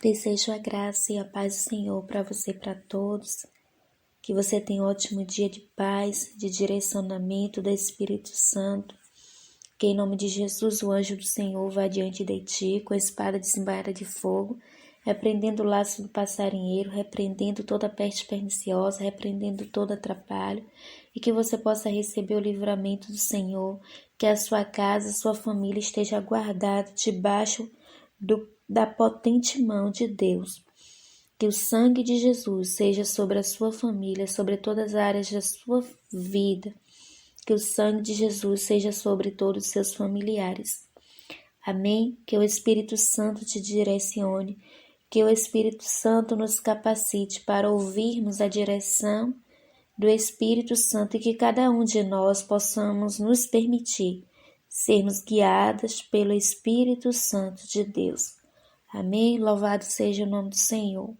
Desejo a graça e a paz do Senhor para você e para todos. Que você tenha um ótimo dia de paz, de direcionamento do Espírito Santo. Que em nome de Jesus o anjo do Senhor vá diante de ti com a espada desembainhada de fogo, repreendendo o laço do passarinheiro, repreendendo toda peste perniciosa, repreendendo todo atrapalho, e que você possa receber o livramento do Senhor, que a sua casa, a sua família esteja guardada debaixo da potente mão de Deus. Que o sangue de Jesus seja sobre a sua família, sobre todas as áreas da sua vida. Que o sangue de Jesus seja sobre todos os seus familiares. Amém? Que o Espírito Santo te direcione, que o Espírito Santo nos capacite para ouvirmos a direção do Espírito Santo e que cada um de nós possamos nos permitir sermos guiadas pelo Espírito Santo de Deus. Amém? Louvado seja o nome do Senhor.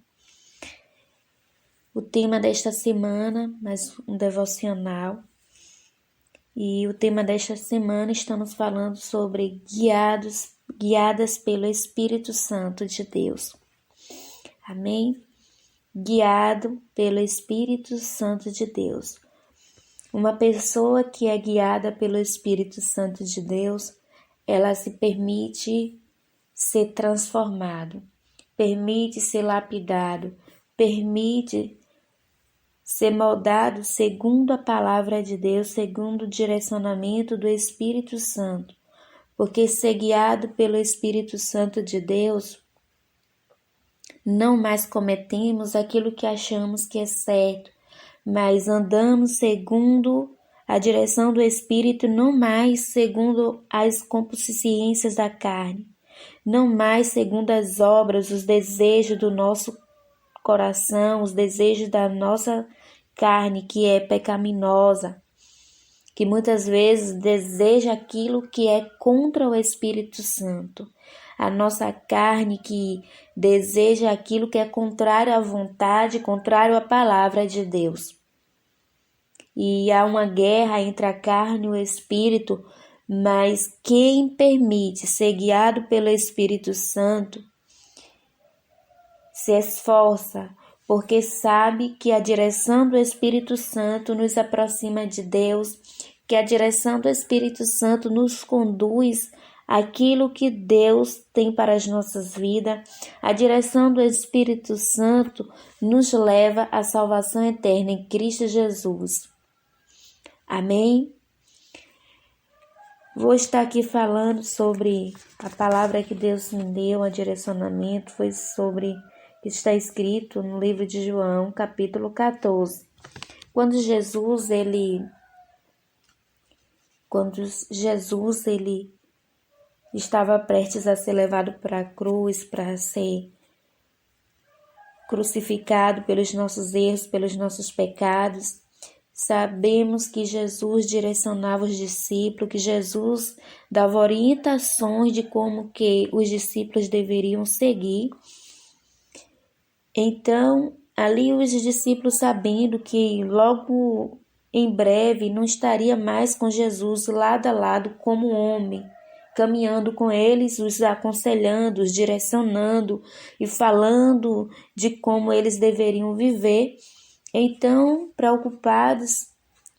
O tema desta semana, mais um devocional. E o tema desta semana estamos falando sobre guiadas pelo Espírito Santo de Deus. Amém? Guiado pelo Espírito Santo de Deus. Uma pessoa que é guiada pelo Espírito Santo de Deus, ela se permite ser transformado, permite ser lapidado, permite ser moldado segundo a palavra de Deus, segundo o direcionamento do Espírito Santo. Porque ser guiado pelo Espírito Santo de Deus, não mais cometemos aquilo que achamos que é certo, mas andamos segundo a direção do Espírito, não mais segundo as concupiscências da carne, não mais segundo as obras, os desejos do nosso coração, os desejos da nossa carne que é pecaminosa, que muitas vezes deseja aquilo que é contra o Espírito Santo. A nossa carne que deseja aquilo que é contrário à vontade, contrário à palavra de Deus. E há uma guerra entre a carne e o Espírito, mas quem permite ser guiado pelo Espírito Santo se esforça, porque sabe que a direção do Espírito Santo nos aproxima de Deus, que a direção do Espírito Santo nos conduz àquilo que Deus tem para as nossas vidas. A direção do Espírito Santo nos leva à salvação eterna em Cristo Jesus. Amém? Vou estar aqui falando sobre a palavra que Deus me deu, a direcionamento, foi sobre que está escrito no livro de João, capítulo 14. Quando Jesus estava prestes a ser levado para a cruz, para ser crucificado pelos nossos erros, pelos nossos pecados, sabemos que Jesus direcionava os discípulos, que Jesus dava orientações de como que os discípulos deveriam seguir. Então, ali os discípulos, sabendo que logo em breve não estaria mais com Jesus lado a lado como homem, caminhando com eles, os aconselhando, os direcionando e falando de como eles deveriam viver. Então, preocupados,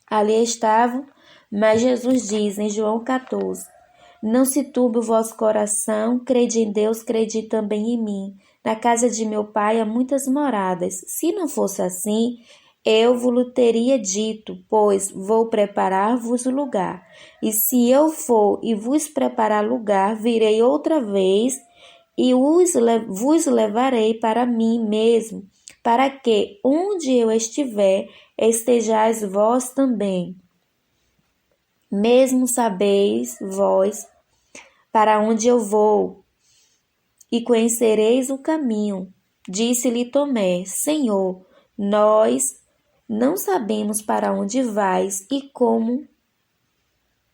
ali estavam, mas Jesus diz em João 14, não se turbe o vosso coração, crede em Deus, crede também em mim. Na casa de meu pai há muitas moradas. Se não fosse assim, eu vos teria dito, pois vou preparar-vos lugar. E se eu for e vos preparar lugar, virei outra vez e vos levarei para mim mesmo, para que, onde eu estiver, estejais vós também. Mesmo sabeis vós para onde eu vou, e conhecereis o caminho. Disse-lhe Tomé, Senhor, nós não sabemos para onde vais e como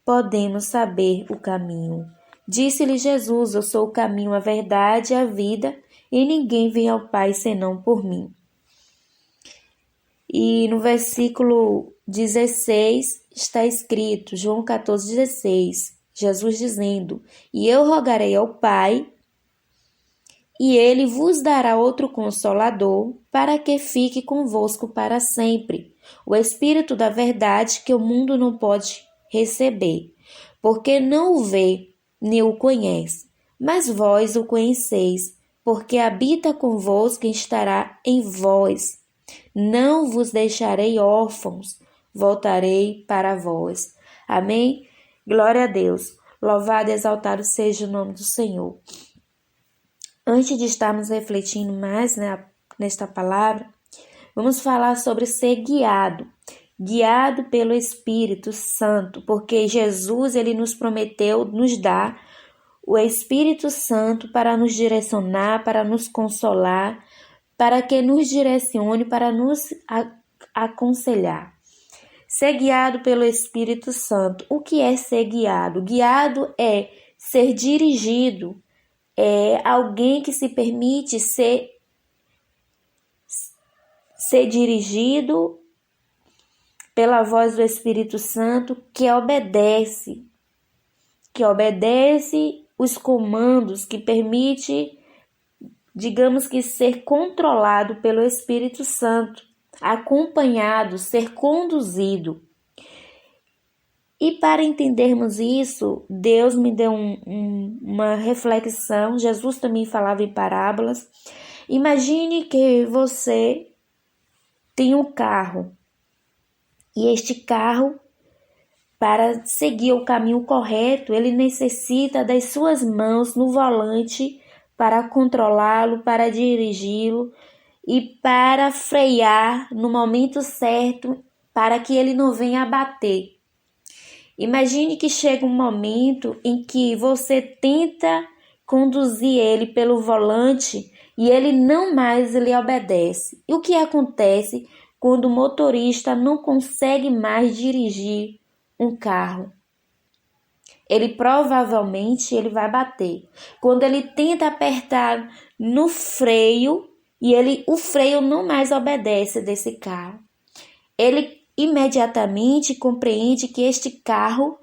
podemos saber o caminho. Disse-lhe Jesus, eu sou o caminho, a verdade e a vida, e ninguém vem ao Pai senão por mim. E no versículo 16 está escrito, João 14,16, Jesus dizendo, e eu rogarei ao Pai, e ele vos dará outro Consolador, para que fique convosco para sempre, o Espírito da verdade que o mundo não pode receber, porque não o vê nem o conhece, mas vós o conheceis, porque habita convosco e estará em vós. Não vos deixarei órfãos, voltarei para vós. Amém? Glória a Deus. Louvado e exaltado seja o nome do Senhor. Antes de estarmos refletindo mais nesta palavra, vamos falar sobre ser guiado. Guiado pelo Espírito Santo, porque Jesus ele nos prometeu nos dar o Espírito Santo para nos direcionar, para nos consolar, para que nos direcione, para nos aconselhar. Ser guiado pelo Espírito Santo. O que é ser guiado? Guiado é ser dirigido, é alguém que se permite ser dirigido pela voz do Espírito Santo, que obedece os comandos, que permite, digamos que, ser controlado pelo Espírito Santo, acompanhado, ser conduzido. E para entendermos isso, Deus me deu uma reflexão. Jesus também falava em parábolas. Imagine que você tem um carro, e este carro, para seguir o caminho correto, ele necessita das suas mãos no volante para controlá-lo, para dirigi-lo e para frear no momento certo para que ele não venha a bater. Imagine que chega um momento em que você tenta conduzir ele pelo volante e ele não mais lhe obedece. E o que acontece quando o motorista não consegue mais dirigir um carro? Ele provavelmente vai bater. Quando ele tenta apertar no freio e o freio não mais obedece desse carro, ele imediatamente compreende que este carro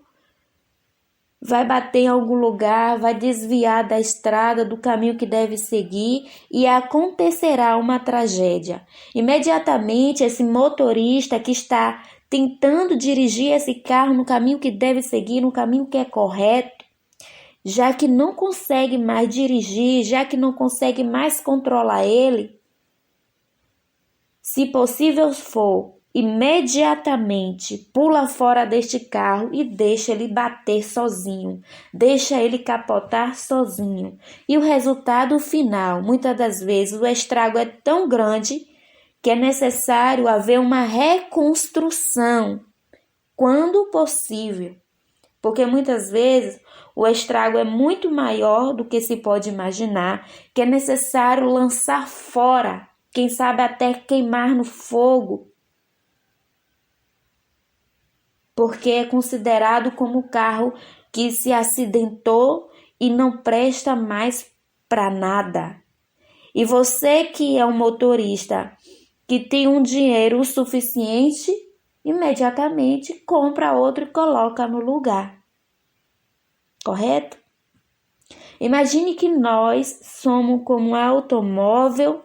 vai bater em algum lugar, vai desviar da estrada, do caminho que deve seguir e acontecerá uma tragédia. Imediatamente esse motorista que está tentando dirigir esse carro no caminho que deve seguir, no caminho que é correto, já que não consegue mais dirigir, já que não consegue mais controlar ele, se possível for, imediatamente pula fora deste carro e deixa ele bater sozinho, deixa ele capotar sozinho. E o resultado final, muitas das vezes, o estrago é tão grande que é necessário haver uma reconstrução, quando possível, porque muitas vezes o estrago é muito maior do que se pode imaginar, que é necessário lançar fora, quem sabe até queimar no fogo, porque é considerado como o carro que se acidentou e não presta mais para nada. E você que é um motorista que tem um dinheiro suficiente, imediatamente compra outro e coloca no lugar. Correto? Imagine que nós somos como um automóvel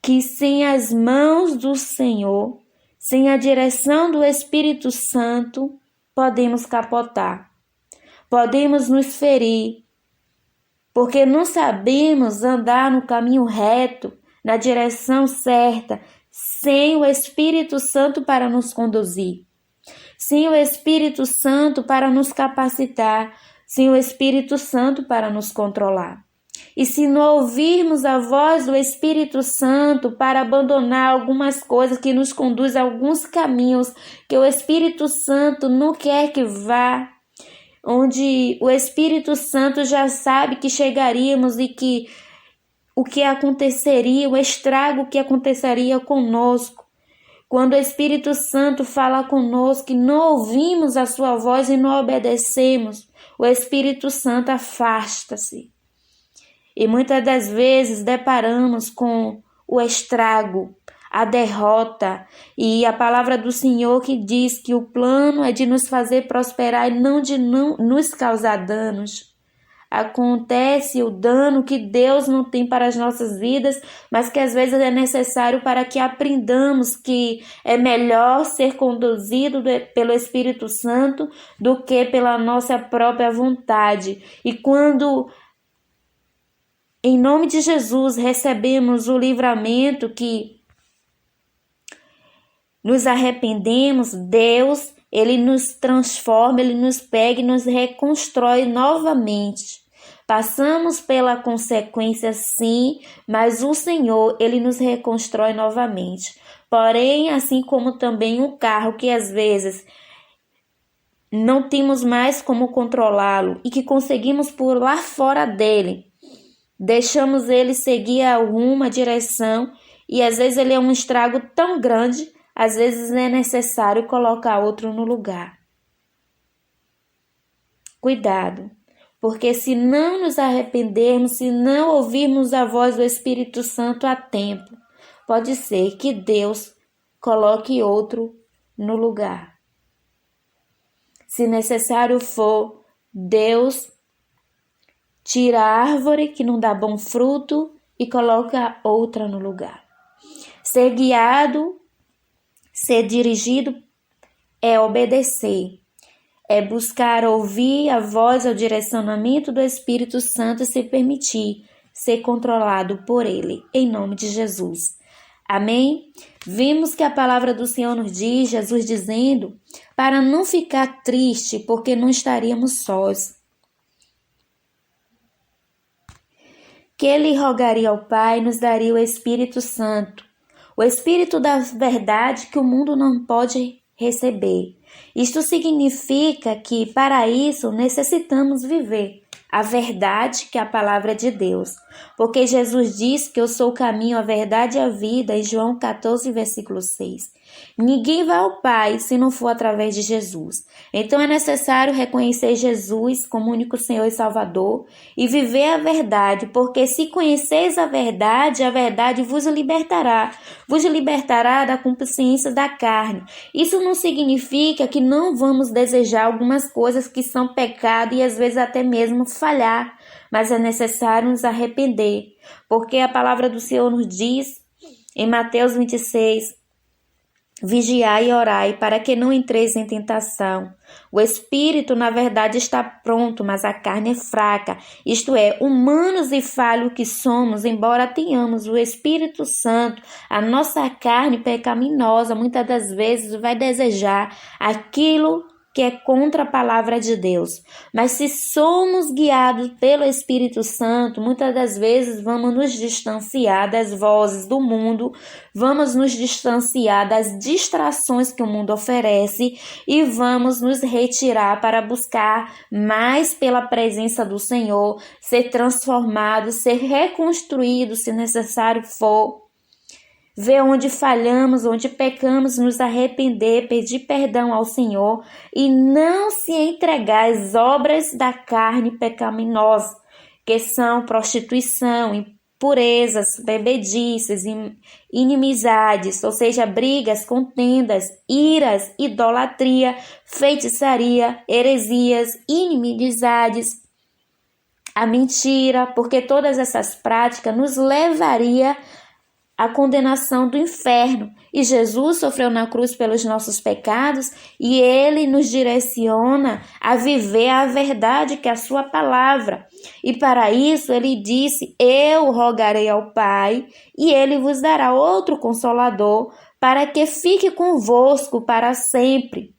que sem as mãos do Senhor, sem a direção do Espírito Santo, podemos capotar, podemos nos ferir, porque não sabemos andar no caminho reto, na direção certa, sem o Espírito Santo para nos conduzir, sem o Espírito Santo para nos capacitar, sem o Espírito Santo para nos controlar. E se não ouvirmos a voz do Espírito Santo para abandonar algumas coisas que nos conduzem a alguns caminhos que o Espírito Santo não quer que vá, onde o Espírito Santo já sabe que chegaríamos e que o que aconteceria, o estrago que aconteceria conosco, quando o Espírito Santo fala conosco e não ouvimos a sua voz e não obedecemos, o Espírito Santo afasta-se. E muitas das vezes deparamos com o estrago, a derrota, e a palavra do Senhor que diz que o plano é de nos fazer prosperar e não de nos causar danos. acontece o dano que Deus não tem para as nossas vidas, mas que às vezes é necessário para que aprendamos que é melhor ser conduzido pelo Espírito Santo do que pela nossa própria vontade. E quando, em nome de Jesus, recebemos o livramento que nos arrependemos, Deus, Ele nos transforma, Ele nos pega e nos reconstrói novamente. Passamos pela consequência, sim, mas o Senhor, Ele nos reconstrói novamente. Porém, assim como também um carro que às vezes não temos mais como controlá-lo e que conseguimos pular fora dele, deixamos ele seguir a rumo, a direção, e às vezes ele é um estrago tão grande, às vezes é necessário colocar outro no lugar. Cuidado, porque se não nos arrependermos, se não ouvirmos a voz do Espírito Santo a tempo, pode ser que Deus coloque outro no lugar. Se necessário for, Deus tira a árvore que não dá bom fruto e coloca outra no lugar. Ser guiado, ser dirigido é obedecer, é buscar ouvir a voz, o direcionamento do Espírito Santo e se permitir ser controlado por Ele, em nome de Jesus. Amém? Vimos que a palavra do Senhor nos diz, Jesus dizendo, para não ficar triste, porque não estaríamos sós. Que Ele rogaria ao Pai e nos daria o Espírito Santo, o Espírito da verdade que o mundo não pode receber. Isto significa que, para isso, necessitamos viver a verdade, que é a palavra de Deus. Porque Jesus disse que eu sou o caminho, a verdade e a vida, em João 14, versículo 6. Ninguém vai ao Pai se não for através de Jesus. Então é necessário reconhecer Jesus como único Senhor e Salvador e viver a verdade, porque se conheceis a verdade vos libertará da consciência da carne. Isso não significa que não vamos desejar algumas coisas que são pecado e às vezes até mesmo falhar, mas é necessário nos arrepender, porque a palavra do Senhor nos diz em Mateus 26, vigiai e orai, para que não entreis em tentação. O espírito, na verdade, está pronto, mas a carne é fraca. Isto é, humanos e falhos que somos, embora tenhamos o Espírito Santo, a nossa carne pecaminosa, muitas das vezes vai desejar aquilo que é contra a palavra de Deus. Mas se somos guiados pelo Espírito Santo, muitas das vezes vamos nos distanciar das vozes do mundo, vamos nos distanciar das distrações que o mundo oferece e vamos nos retirar para buscar mais pela presença do Senhor, ser transformado, ser reconstruído, se necessário for. Ver onde falhamos, onde pecamos, nos arrepender, pedir perdão ao Senhor e não se entregar às obras da carne pecaminosa, que são prostituição, impurezas, bebedices, inimizades, ou seja, brigas, contendas, iras, idolatria, feitiçaria, heresias, inimizades, a mentira, porque todas essas práticas nos levaria a condenação do inferno. E Jesus sofreu na cruz pelos nossos pecados e Ele nos direciona a viver a verdade, que é a sua palavra. E para isso Ele disse, eu rogarei ao Pai e Ele vos dará outro Consolador para que fique convosco para sempre.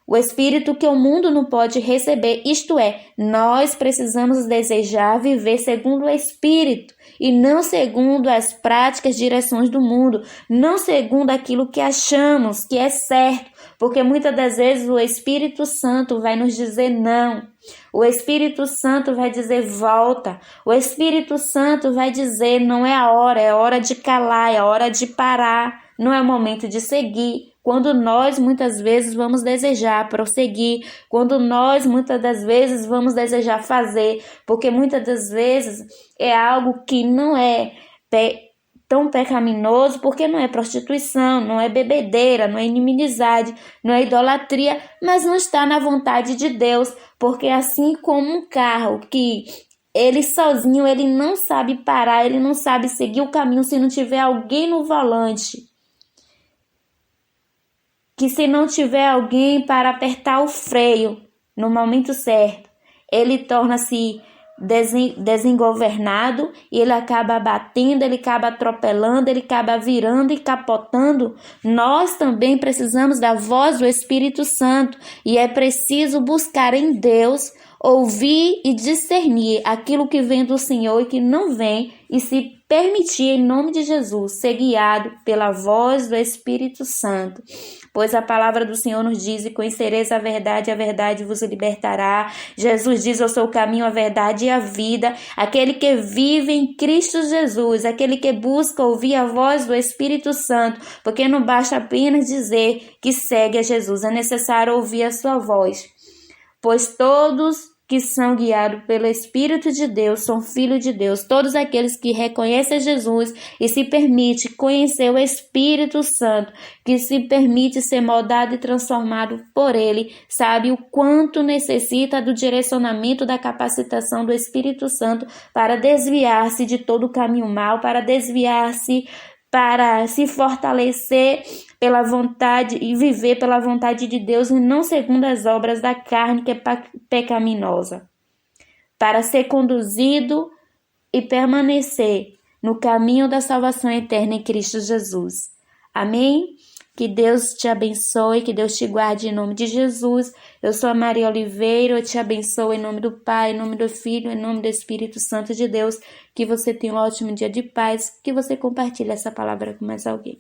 O Espírito que o mundo não pode receber, isto é, nós precisamos desejar viver segundo o Espírito e não segundo as práticas, direções do mundo, não segundo aquilo que achamos que é certo, porque muitas das vezes o Espírito Santo vai nos dizer não, o Espírito Santo vai dizer volta, o Espírito Santo vai dizer não é a hora, é hora de calar, é hora de parar, não é o momento de seguir. Quando nós muitas vezes vamos desejar prosseguir, quando nós muitas das vezes vamos desejar fazer, porque muitas das vezes é algo que não é tão pecaminoso, porque não é prostituição, não é bebedeira, não é inimizade, não é idolatria, mas não está na vontade de Deus, porque assim como um carro que ele sozinho, ele não sabe parar, ele não sabe seguir o caminho se não tiver alguém no volante, que se não tiver alguém para apertar o freio no momento certo, ele torna-se desengovernado e ele acaba batendo, ele acaba atropelando, ele acaba virando e capotando. Nós também precisamos da voz do Espírito Santo e é preciso buscar em Deus, ouvir e discernir aquilo que vem do Senhor e que não vem e se permitir, em nome de Jesus, ser guiado pela voz do Espírito Santo. Pois a palavra do Senhor nos diz: e conhecereis a verdade vos libertará. Jesus diz: eu sou o caminho, a verdade e a vida. Aquele que vive em Cristo Jesus, aquele que busca ouvir a voz do Espírito Santo, porque não basta apenas dizer que segue a Jesus, é necessário ouvir a sua voz. Pois todos que são guiados pelo Espírito de Deus são filhos de Deus. Todos aqueles que reconhecem Jesus e se permite conhecer o Espírito Santo, que se permite ser moldado e transformado por Ele, sabe o quanto necessita do direcionamento, da capacitação do Espírito Santo para desviar-se de todo o caminho mau, para desviar-se, para se fortalecer pela vontade e viver pela vontade de Deus e não segundo as obras da carne que é pecaminosa, para ser conduzido e permanecer no caminho da salvação eterna em Cristo Jesus. Amém? Que Deus te abençoe, que Deus te guarde em nome de Jesus. Eu sou a Maria Oliveira, eu te abençoo em nome do Pai, em nome do Filho, em nome do Espírito Santo de Deus. Que você tenha um ótimo dia de paz, que você compartilhe essa palavra com mais alguém.